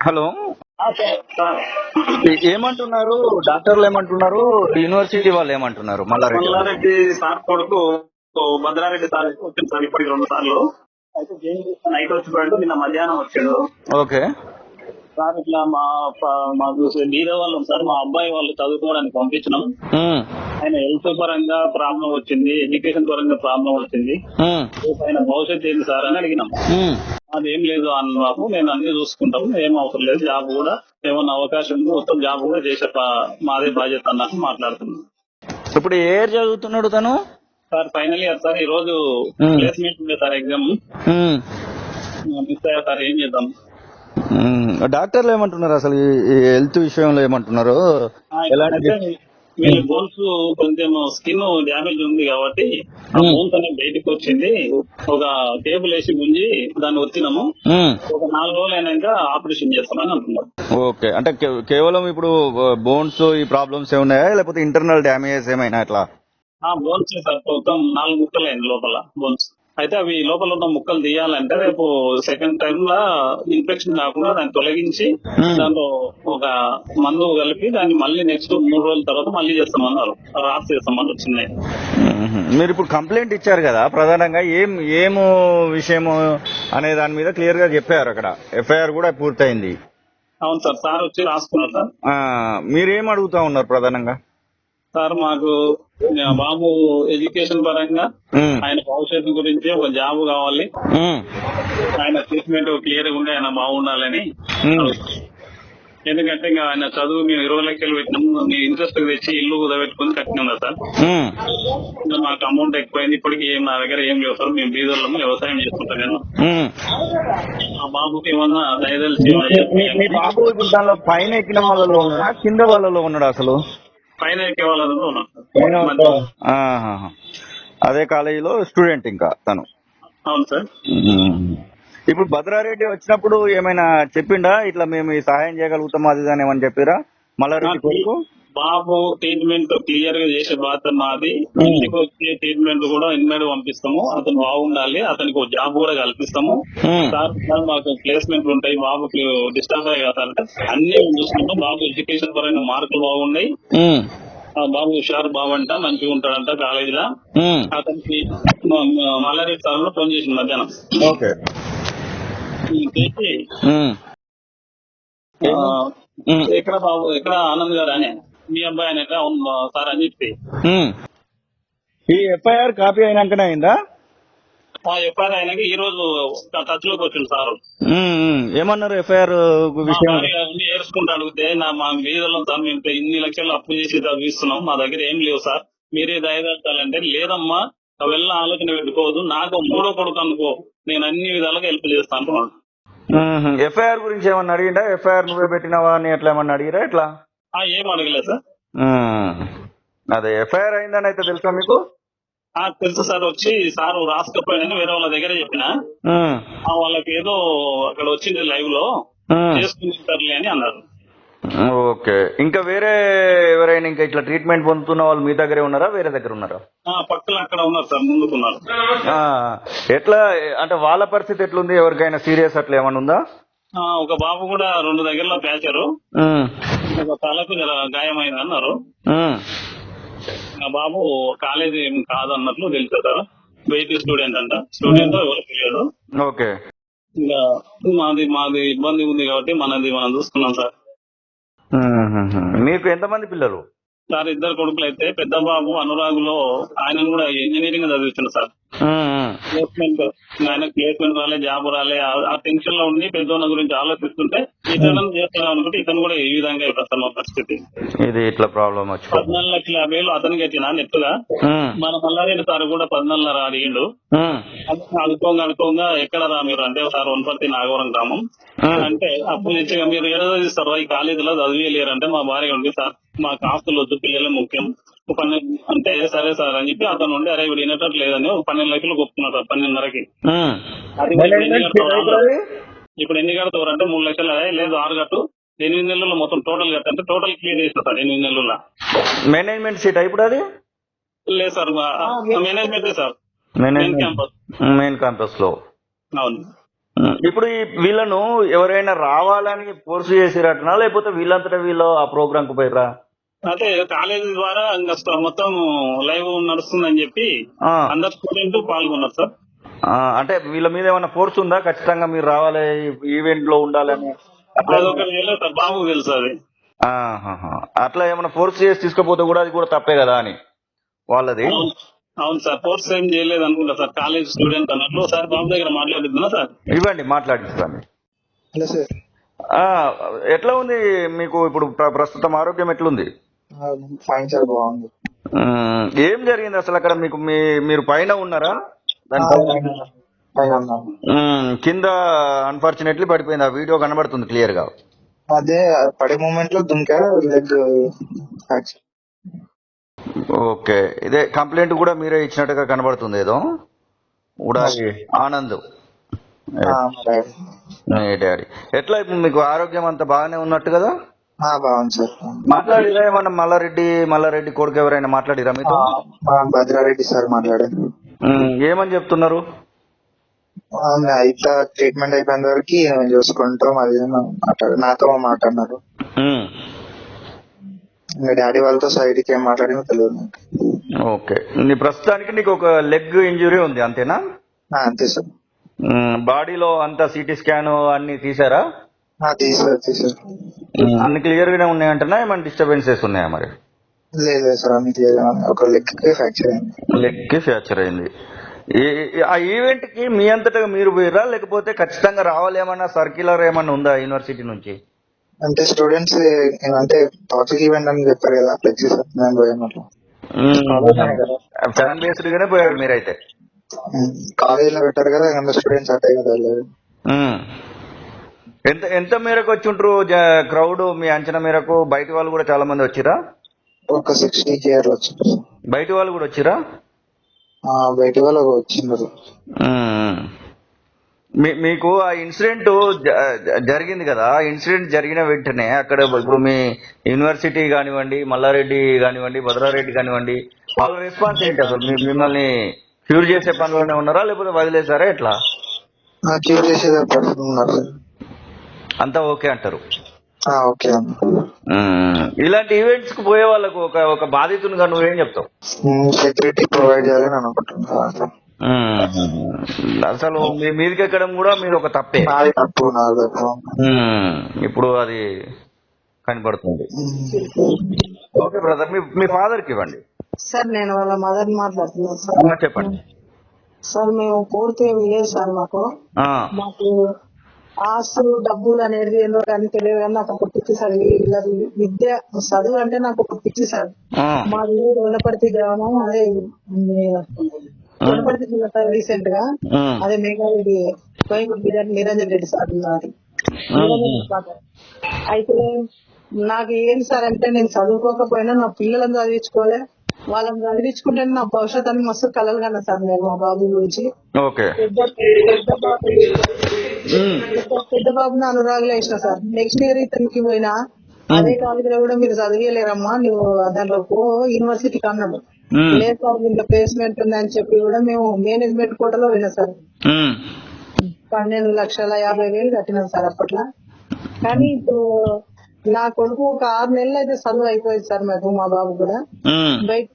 Hello, sir ఏమంటున్నారు డాక్టర్లు? ఏమంటున్నారు? యూనివర్సిటీ వాళ్ళు ఏమంటున్నారు? మల్లారెడ్డి వాళ్ళు. మల్లారెడ్డి సార్ కొడుకు భద్రారెడ్డి సార్ వచ్చింది సార్ ఇప్పటికి 2 సార్లు. అయితే నైట్ వచ్చిపోయాడు, నిన్న మధ్యాహ్నం వచ్చాడు ఓకే. సార్. ఇట్లా మాకు బీద వాళ్ళు సార్, మా అబ్బాయి వాళ్ళు చదువుకోవడానికి పంపించినాం. ఉమ్, ఆయన హెల్త్ పరంగా ప్రాబ్లం వచ్చింది, ఎడ్యుకేషన్ పరంగా ప్రాబ్లం వచ్చింది, ఉమ్, ఆయన భవిష్యత్తు ఏంటి సార్ అని అడిగినాం. ఉమ్. అదేం లేదు అన్నాము, నేను అన్ని చూసుకుంటాము, ఏం అవసరం లేదు, జాబ్ కూడా ఏమన్నా అవకాశం ఉంది, మొత్తం జాబ్ కూడా చేసే మాదే బాధ్యత అన్నట్టు మాట్లాడుతున్నాం. ఇప్పుడు ఏ ఇయర్ చదువుతున్నాడు తను? Sir final year sir. ఈ రోజు ప్లేస్మెంట్ ఉంది సార్, ఎగ్జామ్ ఉమ్, మిస్ అయ్యా సార్, ఏం చేద్దాం. ఉమ్. డాక్టర్లు ఏమంటున్నారు అసలు ఈ హెల్త్ విషయంలో? ఏమంటున్నారు? ఎలాంటి వీళ్ళ బోన్స్ కొంచెం స్కిన్ డ్యామేజ్ ఉంది కాబట్టి ఆ బోన్స్ అనేది బయటకు వచ్చింది. ఒక టేబుల్ వేసి గుంజి దాన్ని వచ్చినాము. ఉమ్, ఒక 4 రోజులు అయినాక ఆపరేషన్ చేస్తామని అంటున్నారు. ఓకే. అంటే కేవలం ఇప్పుడు బోన్స్ ఈ ప్రాబ్లమ్స్ ఏమున్నాయా, లేకపోతే ఇంటర్నల్ డ్యామేజెస్ ఏమైనా అట్లా? బోన్స్ సార్ మొత్తం 4 ముక్కలు అయింది లోపల బోన్స్. అయితే అవి లోపల ఉన్న ముక్కలు తీయాలంటే రేపు సెకండ్ టైం లా ఇన్ఫెక్షన్ కాకుండా దాన్ని తొలగించి దాంట్లో ఒక మందు కలిపి దాన్ని మళ్ళీ నెక్స్ట్ 3 రోజుల తర్వాత మళ్ళీ చేస్తామన్నారు, రాసి చేస్తామన్నారు చిన్న. మీరు ఇప్పుడు కంప్లైంట్ ఇచ్చారు కదా, ప్రధానంగా ఏము విషయము అనే దాని మీద క్లియర్ గా చెప్పారు అక్కడ. ఎఫ్ఐఆర్ కూడా పూర్తయింది. అవును సార్, సార్ వచ్చి రాసుకున్నారు సార్. మీరేం అడుగుతా ఉన్నారు ప్రధానంగా? సార్ మాకు బాబు ఎడ్యుకేషన్ పరంగా ఆయన భవిష్యత్తు గురించి ఒక జాబ్ కావాలి, ఆయన ట్రీట్మెంట్ క్లియర్ గా ఉండి ఆయన బాగుండాలని. ఎందుకంటే ఇంకా ఆయన చదువు మేము 20 లక్షలు పెట్టినాము, మీ ఇంట్రెస్ట్ తెచ్చి ఇల్లు కుదబెట్టుకుని కట్టినాం కదా సార్. ఇంకా మాకు అమౌంట్ ఎక్కువైంది, ఇప్పటికి నా దగ్గర ఏం లేవు సార్, మేము బీదర్లో వ్యవసాయం చేసుకుంటాం కదా. ఆ బాబుకి ఏమన్నా దయదలిచి మీ బాబు ఇప్పుడు దానిలో పైన ఎక్కిన వాళ్ళలో ఉన్నాడా, కింద వాళ్ళలో ఉన్నాడా? అసలు పైన ఎక్కే వాళ్ళలో ఉన్నాం. ఆహాహా. అదే కాలేజీలో స్టూడెంట్ ఇంకా తను? అవును సార్. ఇప్పుడు భద్రారెడ్డి వచ్చినప్పుడు ఏమైనా చెప్పిండా ఇట్లా మేము ఈ సహాయం చేయగలుగుతాం అది అని ఏమని చెప్పిరా మల్లారెడ్డి కొడుకు? బాబు ట్రీట్మెంట్ క్లియర్ గా చేసే బాధ్యత మాది. ఇంటికి వచ్చే ట్రీట్మెంట్ కూడా ఇన్మేడ్ పంపిస్తాము, అతను బాగుండాలి, అతనికి ఒక జాబ్ కూడా కల్పిస్తాము సార్. మాకు ప్లేస్మెంట్ ఉంటాయి, బాబుకి డిస్టర్బ్ అయ్యి కాదంటే అన్ని చూసుకుంటాం. బాబు ఎడ్యుకేషన్ పరంగా మార్కులు బాగున్నాయి, బాబు హుషారు బాబంట, మంచిగా ఉంటాడంట కాలేజీలో. అతనికి మల్లారెడ్డి సార్ ఫోన్ చేసింది మధ్యాహ్నం. ఓకే. ఎక్కడ బాబు, ఎక్కడ ఆనంద్ గారు అని మీ అబ్బాయి అని సార్ అని చెప్పి ఈ ఎఫ్ఐఆర్ కాపీ అయినాకనే అయిందా? ఎఫ్ఐఆర్ అయినాక ఈ రోజు టచ్ లోకి వచ్చింది సార్. ఏమన్నారు ఎఫ్ఐఆర్ విషయం? ఏర్చుకుంటూ అడిగితే మా వీధుల్లో సార్ మేము ఇన్ని లక్షలు అప్పు చేసి చదివిస్తున్నాం, మా దగ్గర ఏం లేవు సార్, మీరే దయదాచాలంటే లేదమ్మా వెళ్ళ ఆలోచన పెట్టుకోవద్దు, నాకు 3వ కొడుకు అనుకో, నేను అన్ని విధాలుగా హెల్ప్ చేస్తాను. ఎఫ్ఐఆర్ గురించి ఏమన్నా అడిగిందా? ఎఫ్ఐఆర్ నువ్వే పెట్టినావా అని ఎట్లా ఏమన్నా అడిగిరా? ఎట్లా ఏం అడగలేదు సార్. అదే ఎఫ్ఐఆర్ అయిందని అయితే తెలుసా మీకు? తెలుసు సార్. వచ్చి సార్ రాసుకపోయినా వేరే వాళ్ళ దగ్గర చెప్పిన, వాళ్ళకి ఏదో అక్కడ వచ్చింది లైవ్ లో చేసుకుంటారులే అని అన్నారు. ఓకే. ఇంకా వేరే ఎవరైనా ఇంకా ఇట్లా ట్రీట్మెంట్ పొందుతున్న వాళ్ళు మీ దగ్గరే ఉన్నారా, వేరే దగ్గర ఉన్నారా? పక్కన అక్కడ ఉన్నారు సార్, ముందుకున్నారు. ఎట్లా అంటే వాళ్ళ పరిస్థితి ఎట్లుంది? ఎవరికైనా సీరియస్ అట్లా ఏమన్నా ఉందా? ఒక బాబు కూడా 2 దగ్గరలో ప్యాచారు, ఒక తలకు గాయమైంది అన్నారు. బాబు కాలేజీ ఏం కాదన్నట్లు తెలుసు సార్, వెయిట్ స్టూడెంట్ అంట, స్టూడెంట్ ఎవరు తెలియదు. ఓకే. ఇంకా మాది ఇబ్బంది ఉంది కాబట్టి మనం చూసుకున్నాం సార్. మీకు ఎంతమంది పిల్లలు? సార్ 2 కొడుకులు అయితే పెద్ద బాబు అనురాగులో ఆయన కూడా ఇంజనీరింగ్ చదివిస్తున్నాడు సార్. ఆయన ప్లేస్మెంట్ రాలే, జాబ్ రాలే, ఆ టెన్షన్ లో ఉండి పెద్దోళ్ళ గురించి ఆలోచిస్తుంటే ఇతను చేస్తున్నాం అనుకుంటే ఇతను కూడా ఈ విధంగా అయిపోతారు మా పరిస్థితి. ఇది ఇట్లా ప్రాబ్లం వచ్చి 14,50,000 అతనికి కట్టినా నెట్టుగా. మన మల్లారెడ్డి సార్ కూడా 14,500 అడిగిండు. అనుకోగా ఎక్కడ రా మీరు అంటే సార్ వనపర్తి నాగవరం గ్రామం అంటే, అప్పుడు నుంచి మీరు ఏదో చదివిస్తారు ఈ కాలేజీలో చదివేయలేరంటే మా భార్య ఉండి సార్ మాకు ఆస్తులు వద్దు, పిల్లలే ముఖ్యం అంటే సరే సార్ అని చెప్పి అతను ఉండి అరే వీడు వినేటట్టు లేదని 12 లక్షలు ఒప్పుకున్నారు సార్ 12.5కి. ఇప్పుడు ఎన్ని కడతారు అంటే 3 లక్షలు. లేదు 6 కట్టు, 8 నెలల్లో మొత్తం టోటల్ కట్టంటే టోటల్ క్లియర్ చేస్తారు సార్ 8 నెలల్లో. మేనేజ్మెంట్ సీట్ ఇప్పుడు అది లేదు sir, management sir, main campus లో. అవును. ఇప్పుడు వీళ్ళను ఎవరైనా రావాలని ఫోర్స్ చేసిరటనా, లేకపోతే వీళ్ళంతటా వీళ్ళు ఆ ప్రోగ్రామ్ కు పోయిరా? అయితే కాలేజీ ద్వారా ఇంకా మొత్తం లైవ్ నడుస్తుందని చెప్పి అందరు స్టూడెంట్ పాల్గొన్నారు సార్. అంటే వీళ్ళ మీద ఏమైనా ఫోర్స్ ఉందా, ఖచ్చితంగా మీరు రావాలి ఈవెంట్ లో ఉండాలని? అదొక సార్ బాబు తెలుసు అది. అట్లా ఏమైనా ఫోర్స్ చేసి తీసుకుపోతే కూడా అది కూడా తప్పే కదా అని వాళ్ళది. అవును సార్, ఫోర్స్ ఏం చేయలేదు అనుకుంటా సార్, కాలేజ్ స్టూడెంట్ అన్నట్లు. సార్ బాబు దగ్గర మాట్లాడుతున్నా సార్. ఇవ్వండి, మాట్లాడిస్తాను. Hello sir. ఎట్లా ఉంది మీకు ఇప్పుడు ప్రస్తుతం ఆరోగ్యం ఎట్లుంది? ఫైన్ సార్, బాగుంది. ఏం జరిగింది అసలు అక్కడ మీకు? మీరు పైన ఉన్నారా? కింద అన్ఫార్చునేట్లీ పడిపోయింది. ఆ వీడియో కనబడుతుంది క్లియర్ గా. అదే పడే మూమెంట్ లో దుంకా లెగ్ ఫ్రాక్చర్. ఓకే, ఇదే కంప్లైంట్ కూడా మీరే ఇచ్చినట్టుగా కనబడుతుంది ఏదో. ఉడాలి ఆనంద్ డాడీ. ఎట్లా ఇప్పుడు మీకు ఆరోగ్యం అంతా బాగానే ఉన్నట్టు కదా? బాగుంది సార్. మాట్లాడిరా ఏమన్నా? మల్లారెడ్డి కొడుకు ఎవరైనా మాట్లాడిరా మీతో? భద్రారెడ్డి సార్ మాట్లాడారు. ఏమని చెప్తున్నారు? ఇట్లా ట్రీట్మెంట్ అయిపోయిన వరకు చూసుకుంటాం అది నాతో మాట్లాడినారు. డాడీ వాళ్ళతో సైడ్కి ఏం మాట్లాడినో తెలియదు. ఓకే, నీ ప్రస్తుతానికి నీకు ఒక లెగ్ ఇంజురీ ఉంది అంతేనా? అంతే సార్. బాడీలో అంతా సిటీ స్కాన్ అన్ని తీసారా? తీసారు. అన్ని క్లియర్ గానే ఉన్నాయంటనా, ఏమైనా డిస్టర్బెన్సెస్ ఉన్నాయా మరి? లేదు సార్, అన్ని క్లియర్. ఒక లెగ్ కి ఫ్రాక్చర్ అయింది. ఆ ఈవెంట్ కి మీ అంతటా మీరు పోయిరా, లేకపోతే ఖచ్చితంగా రావాలి ఏమన్నా సర్క్యులర్ ఏమన్నా ఉందా యూనివర్సిటీ నుంచి? అంటే స్టూడెంట్స్ అంటే టాపిక్ ఈవెంట్ అని చెప్పారు కదా, ఫ్లెక్సీ సత్యనారాయణ పోయినట్లు ఫ్యాన్ బేస్డ్ గానే పోయారు మీరైతే. కాలేజీలో పెట్టారు కదా, అందరు స్టూడెంట్స్ అట్టే కదా. ఎంత మేరకు వచ్చి ఉంటారు క్రౌడ్ మీ అంచనా మేరకు? బయట వాళ్ళు కూడా చాలా మంది వచ్చిరా? ఒక 60 వచ్చారు. బయట వాళ్ళు కూడా వచ్చిరా? బయట వాళ్ళు వచ్చిండ్రు. మీకు ఆ ఇన్సిడెంట్ జరిగింది కదా, ఆ ఇన్సిడెంట్ జరిగిన వెంటనే అక్కడ ఇప్పుడు మీ యూనివర్సిటీ కానివ్వండి, మల్లారెడ్డి కానివ్వండి, భద్రారెడ్డి కానివ్వండి, వాళ్ళ రెస్పాన్స్ ఏంటి అసలు? మిమ్మల్ని క్యూర్ చేసే పనిలోనే ఉన్నారా, లేకపోతే వదిలేసారా? ఎట్లా క్యూర్ చేసేది అంతా ఓకే అంటారు? ఓకే. ఇలాంటి ఈవెంట్స్ కు పోయే వాళ్ళకు ఒక బాధితునిగా నువ్వేం చెప్తావు? సెక్యూరిటీ ప్రొవైడ్ చేయాలని అనుకుంటున్నా. అసలు మీ మీదకి ఎక్కడం కూడా మీరు ఒక తప్పే. ఇప్పుడు అది కనబడుతుంది. ఓకే బ్రదర్, మీ ఫాదర్ కి ఇవ్వండి. సార్ నేను వాళ్ళ మదర్ మాట్లాడుతున్నాను సార్. చెప్పండి సార్. మేము పూర్తిగా విలేదు సార్. మాకు ఆస్తులు డబ్బులు అనేది ఏదో కానీ తెలియదు కానీ నాకు ఒక పిచ్చి సార్. విద్య చదువు అంటే నాకు ఒక పిచ్చి సార్. మాది వనపర్తి గ్రామం, అదే వనపర్తి జిల్లా సార్. రీసెంట్ గా అదే మేఘారెడ్డి కోయంబత్తూరు నిరంజన్ రెడ్డి సార్ నాది. అయితే నాకు ఏం సార్ అంటే, నేను చదువుకోకపోయినా నా పిల్లలను చదివించుకోలే, వాళ్ళని చదివించుకుంటే నా భవిష్యత్ అని మస్తు కలలు కన్నా సార్ నేను మా బాబు గురించి. పెద్ద బాబుని అనురాగులు వేసిన సార్. నెక్స్ట్ ఇయర్ ఇతనికి పోయినా అదే కాలేజీలో కూడా మీరు చదివేలేరమ్మా నువ్వు దాంట్లో యూనివర్సిటీకి అన్నాడు. లేదు సార్ ఇంట్లో ప్లేస్మెంట్ ఉందని చెప్పి కూడా మేము మేనేజ్మెంట్ కోటలో పోయినా సార్. 12,50,000 కట్టినాం సార్ అప్పట్లో. కానీ ఇప్పుడు నా కొడుకు ఒక 6 నెలలు అయితే చదువు అయిపోయింది సార్. మాకు మా బాబు కూడా బయట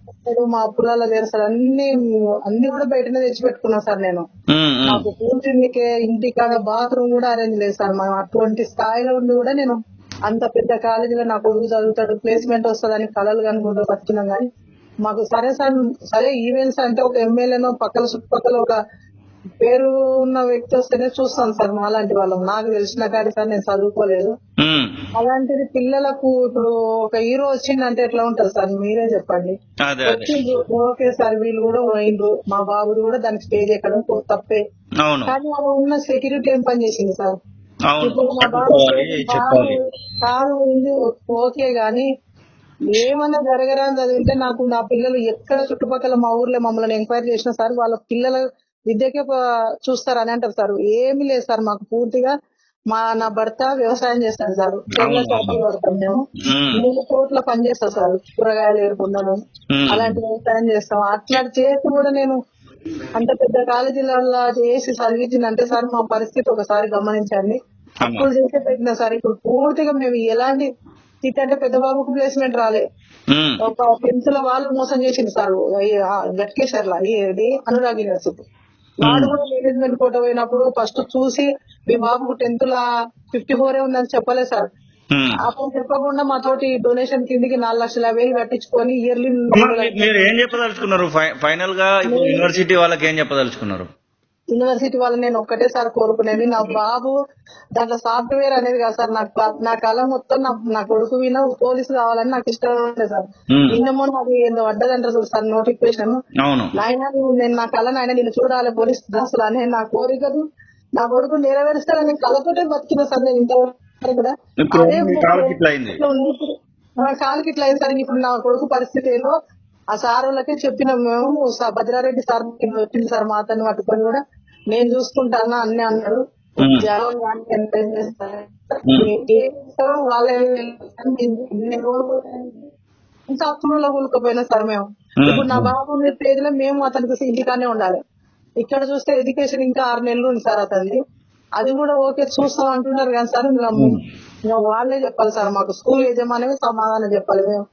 మా అప్పులలో లేదు సార్. అన్ని కూడా బయటనే తెచ్చి పెట్టుకున్నా సార్ నేను. మాకు కూర్చుందికే ఇంటికాడ బాత్రూమ్ కూడా అరేంజ్ లేదు సార్. మనం అటువంటి స్థాయిలో ఉండి కూడా నేను అంత పెద్ద కాలేజీలో నా కొడుకు చదువుతాడు, ప్లేస్మెంట్ వస్తుందని కలలు కనుకుంటూ వచ్చినాం. కానీ మాకు సరే సార్, సరే ఈవెంట్స్ అంటే ఒక ఎమ్మెల్యేనో పక్కన చుట్టుపక్కల ఒక పేరు ఉన్న వ్యక్తి వస్తేనే చూస్తాను సార్. మాలాంటి వాళ్ళం నాకు తెలిసిన కాడి సార్, నేను చదువుకోలేదు. అలాంటిది పిల్లలకు ఇప్పుడు ఒక హీరో వచ్చిందంటే ఎట్లా ఉంటది సార్, మీరే చెప్పండి. ఓకే సార్, వీళ్ళు కూడా పోయిండ్రు, మా బాబుడు కూడా దానికి స్టేజ్ ఎక్కడం తప్పే. కానీ అలా ఉన్న సెక్యూరిటీ ఏం పని చేసింది సార్? ఇప్పుడు మా బాబు కాదు ఓకే గాని ఏమన్నా జరగరాని చదివితే నాకు నా పిల్లలు ఎక్కడ చుట్టుపక్కల మా ఊర్లో మమ్మల్ని ఎంక్వైరీ చేసిన సార్, వాళ్ళ పిల్లల విద్యకే చూస్తారు అని అంటారు సార్. ఏమీ లేదు సార్ మాకు. పూర్తిగా నా భర్త వ్యవసాయం చేస్తాను సార్. తెల్ల చేపలు పడతాం మేము. 3 కోట్ల పని చేస్తాం సార్. కూరగాయలు ఏరుకున్నాను, అలాంటి వ్యవసాయం చేస్తాం. అట్లా చేసి కూడా నేను అంత పెద్ద కాలేజీలలో చేసి చదివించిందంటే సార్ మా పరిస్థితి ఒకసారి గమనించండి. అప్పులు చేసే పెట్టిన సార్ ఇప్పుడు పూర్తిగా మేము ఎలాంటి స్థితి అంటే పెద్ద బాబుకు ప్లేస్మెంట్ రాలే. ఒక 10th లో వాళ్ళు మోసం చేసింది సార్ గట్కేశ్వర్ల ఇది అనురాగ్ యూనివర్సిటీ. వాడు కూడా మేనేజ్మెంట్ కోట పోయినప్పుడు ఫస్ట్ చూసి మీ బాబుకు 10th లో 54 ఉందని చెప్పలేదు సార్. అప్పుడు చెప్పకుండా మాతోటి డొనేషన్ కిందికి 4,50,000 కట్టించుకొని ఇయర్లీ. మీరు ఏం చెప్పదలుచుకున్నారు ఫైనల్ గా ఇప్పుడు యూనివర్సిటీ వాళ్ళకి ఏం చెప్పదలుచుకున్నారు? యూనివర్సిటీ వాళ్ళని నేను ఒక్కటే సార్ కోరుకునేది, నా బాబు దాంట్లో సాఫ్ట్వేర్ అనేది కాదు సార్, నా కళ మొత్తం నా కొడుకు విన పోలీసు కావాలని నాకు ఇష్టం ఉంటుంది సార్. నిన్నమో అది ఏందో పడ్డదంటారు సార్ నోటిఫికేషన్. నాయన నేను నా కళ నాయన నేను చూడాలి పోలీస్ దాసులు అనే నా కోరికను నా కొడుకు నెరవేరుస్తారని కళతోటే బతికిన సార్ నేను ఇంతవరకు కూడా. అదే కాలుకి ఇట్లా అయింది సార్. ఇప్పుడు నా కొడుకు పరిస్థితి ఏందో ఆ సార్ వాళ్ళకి చెప్పిన మేము భద్రారెడ్డి సార్ వచ్చింది సార్ మా అతన్ని పట్టుకొని కూడా నేను చూసుకుంటాను అన్నీ అన్నాడు. ఇంత అర్థంలో కూలుకుపోయినా సార్ మేము. ఇప్పుడు నా బాబు స్టేజ్లో మేము అతనికి ఇంటికానే ఉండాలి. ఇక్కడ చూస్తే ఎడ్యుకేషన్ ఇంకా 6 నెలలు ఉంది సార్ అతనికి. అది కూడా ఓకే చూస్తాం అంటున్నారు కానీ సార్ ఇంకా వాళ్ళే చెప్పాలి సార్, మాకు స్కూల్ యజమానే సమాధానం చెప్పాలి మేము.